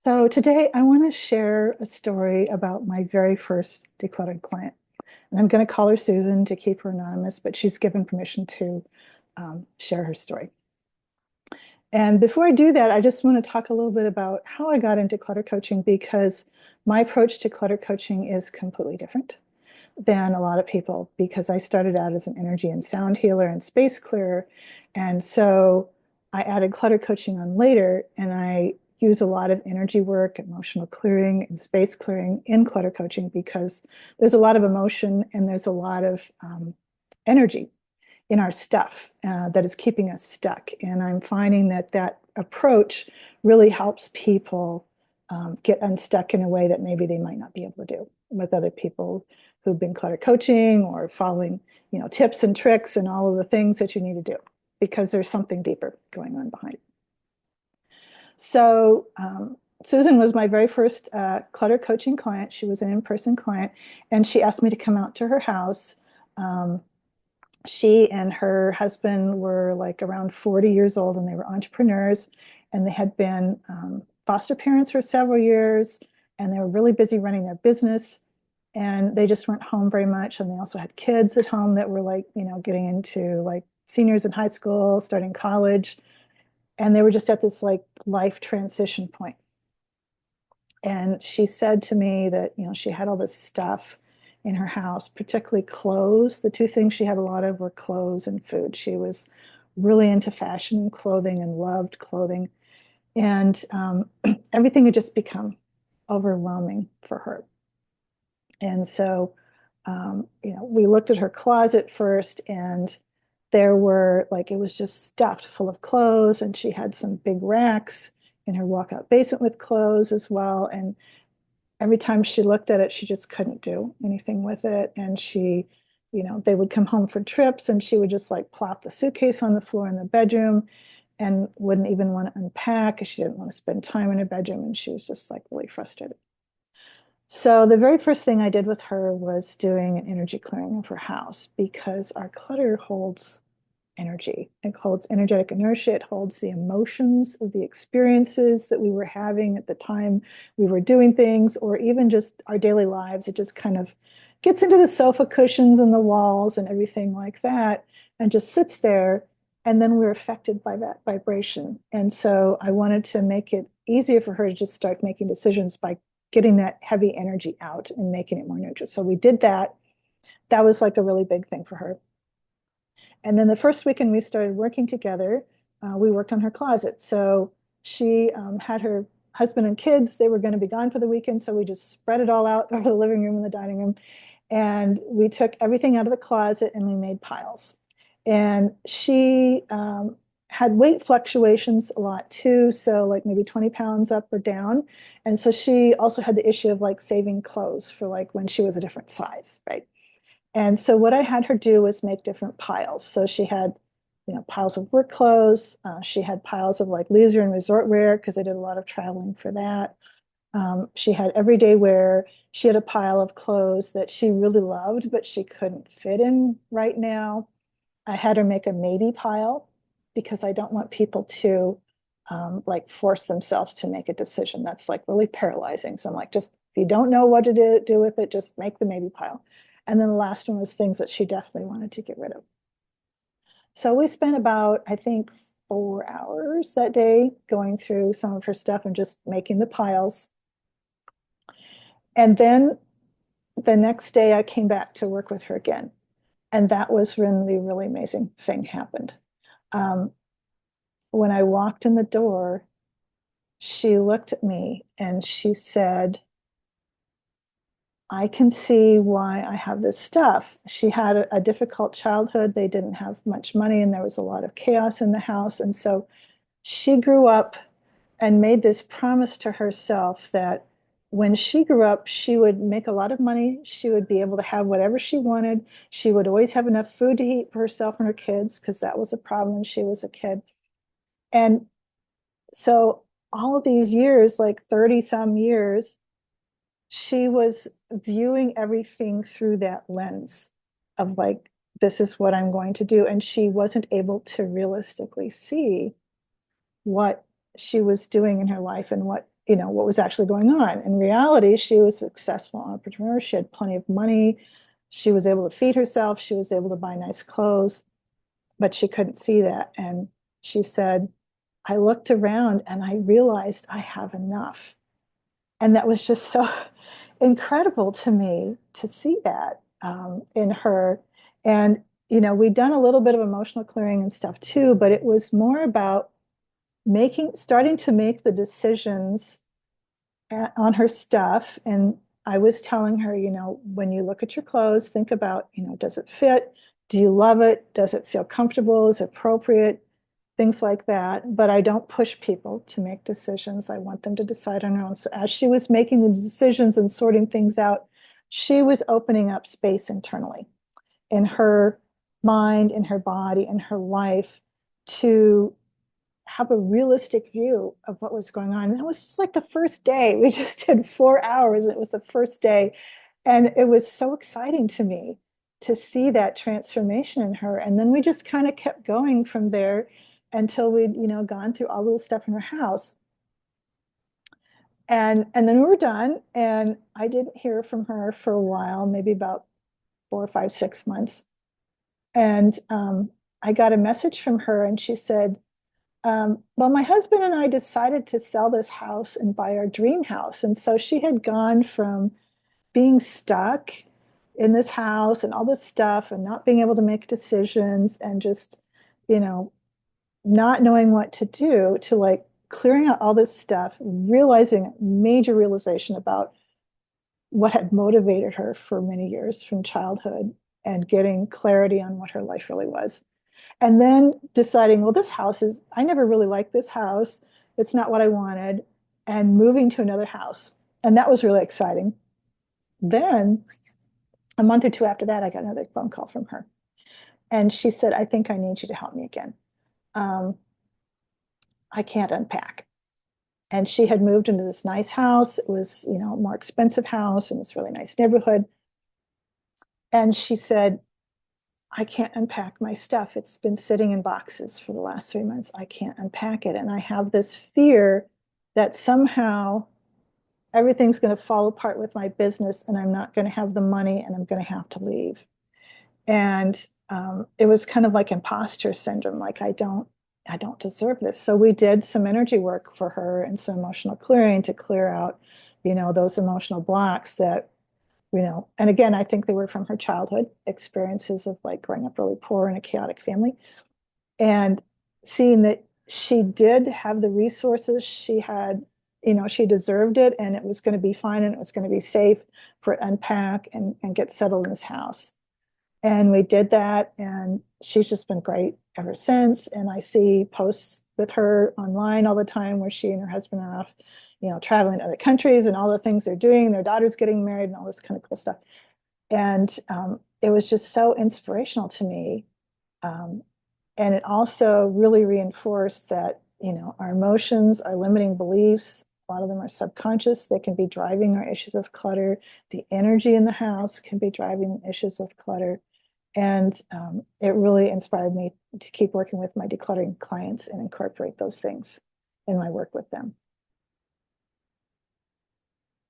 So today I want to share a story about my very first decluttered client. And I'm going to call her Susan to keep her anonymous, but she's given permission to share her story. And before I do that, I just want to talk a little bit about how I got into clutter coaching because my approach to clutter coaching is completely different than a lot of people because I started out as an energy and sound healer and space clearer. And so I added clutter coaching on later, and I use a lot of energy work, emotional clearing, and space clearing in clutter coaching because there's a lot of emotion and there's a lot of energy in our stuff that is keeping us stuck. And I'm finding that that approach really helps people get unstuck in a way that maybe they might not be able to do with other people who've been clutter coaching or following, tips and tricks and all of the things that you need to do because there's something deeper going on behind it. So Susan was my very first clutter coaching client. She was an in-person client, and she asked me to come out to her house. She and her husband were like around 40 years old, and they were entrepreneurs, and they had been foster parents for several years, and they were really busy running their business, and they just weren't home very much. And they also had kids at home that were like, getting into like seniors in high school, starting college, and they were just at this like life transition point. And she said to me that, she had all this stuff in her house, particularly clothes. The two things she had a lot of were clothes and food. She was really into fashion and clothing and loved clothing. And everything had just become overwhelming for her. And so, we looked at her closet first, and there were like, it was just stuffed full of clothes. And she had some big racks in her walkout basement with clothes as well. And every time she looked at it, she just couldn't do anything with it. And she, they would come home for trips, and she would just like plop the suitcase on the floor in the bedroom and wouldn't even want to unpack because she didn't want to spend time in her bedroom. And she was just like really frustrated. So the very first thing I did with her was doing an energy clearing of her house because our clutter holds energy. It holds energetic inertia. It holds the emotions of the experiences that we were having at the time we were doing things, or even just our daily lives. It just kind of gets into the sofa cushions and the walls and everything like that, and just sits there. And then we're affected by that vibration. And so I wanted to make it easier for her to just start making decisions by getting that heavy energy out and making it more neutral. So we did that. That was like a really big thing for her. And then the first weekend we started working together, we worked on her closet. So she had her husband and kids. They were going to be gone for the weekend. So we just spread it all out over the living room and the dining room. And we took everything out of the closet and we made piles. And she had weight fluctuations a lot too. So like maybe 20 pounds up or down. And so she also had the issue of like saving clothes for like when she was a different size, right? And so what I had her do was make different piles. So she had, piles of work clothes. She had piles of like leisure and resort wear because I did a lot of traveling for that. She had everyday wear. She had a pile of clothes that she really loved, but she couldn't fit in right now. I had her make a maybe pile because I don't want people to like force themselves to make a decision. That's like really paralyzing. So I'm like, just if you don't know what to do with it, just make the maybe pile. And then the last one was things that she definitely wanted to get rid of. So we spent about, I think, 4 hours that day going through some of her stuff and just making the piles. And then the next day I came back to work with her again. And that was when the really amazing thing happened. Um, when I walked in the door, she looked at me and she said, I can see why I have this stuff. She had a difficult childhood. They didn't have much money and there was a lot of chaos in the house. And so she grew up and made this promise to herself that when she grew up, she would make a lot of money. She would be able to have whatever she wanted. She would always have enough food to eat for herself and her kids because that was a problem when she was a kid. And so all of these years, like 30 some years, she was viewing everything through that lens of like, this is what I'm going to do. And she wasn't able to realistically see what she was doing in her life and what what was actually going on. In reality, she was a successful entrepreneur. She had plenty of money. She was able to feed herself. She was able to buy nice clothes, but she couldn't see that. And she said, I looked around and I realized I have enough. And that was just so incredible to me to see that in her. And, we'd done a little bit of emotional clearing and stuff too, but it was more about starting to make the decisions on her stuff. And I was telling her, when you look at your clothes, think about, does it fit? Do you love it? Does it feel comfortable? Is it appropriate? Things like that. But I don't push people to make decisions. I want them to decide on their own. So as she was making the decisions and sorting things out, she was opening up space internally in her mind, in her body, in her life to have a realistic view of what was going on. And it was just like the first day. We just did 4 hours. It was the first day. And it was so exciting to me to see that transformation in her. And then we just kind of kept going from there until we'd, gone through all of the stuff in her house. And then we were done. And I didn't hear from her for a while, maybe about 4 or 5, 6 months. And I got a message from her and she said, well, my husband and I decided to sell this house and buy our dream house. And so she had gone from being stuck in this house and all this stuff and not being able to make decisions and just, you know, not knowing what to do to like clearing out all this stuff, realizing major realization about what had motivated her for many years from childhood and getting clarity on what her life really was. And then deciding, well, I never really liked this house. It's not what I wanted. And moving to another house. And that was really exciting. Then a month or two after that, I got another phone call from her. And she said, I think I need you to help me again. Um, I can't unpack. And she had moved into this nice house. It was, a more expensive house in this really nice neighborhood. And she said, I can't unpack my stuff. It's been sitting in boxes for the last 3 months. I can't unpack it. And I have this fear that somehow everything's going to fall apart with my business and I'm not going to have the money and I'm going to have to leave. And it was kind of like imposter syndrome, like I don't deserve this. So we did some energy work for her and some emotional clearing to clear out, those emotional blocks that, and again, I think they were from her childhood experiences of like growing up really poor in a chaotic family and seeing that she did have the resources she had, she deserved it and it was going to be fine and it was going to be safe for it to unpack and get settled in this house. And we did that, and she's just been great ever since. And I see posts with her online all the time where she and her husband are off, traveling to other countries and all the things they're doing. Their daughter's getting married and all this kind of cool stuff. And it was just so inspirational to me. And it also really reinforced that, our emotions, our limiting beliefs, a lot of them are subconscious. They can be driving our issues with clutter. The energy in the house can be driving issues with clutter. And it really inspired me to keep working with my decluttering clients and incorporate those things in my work with them.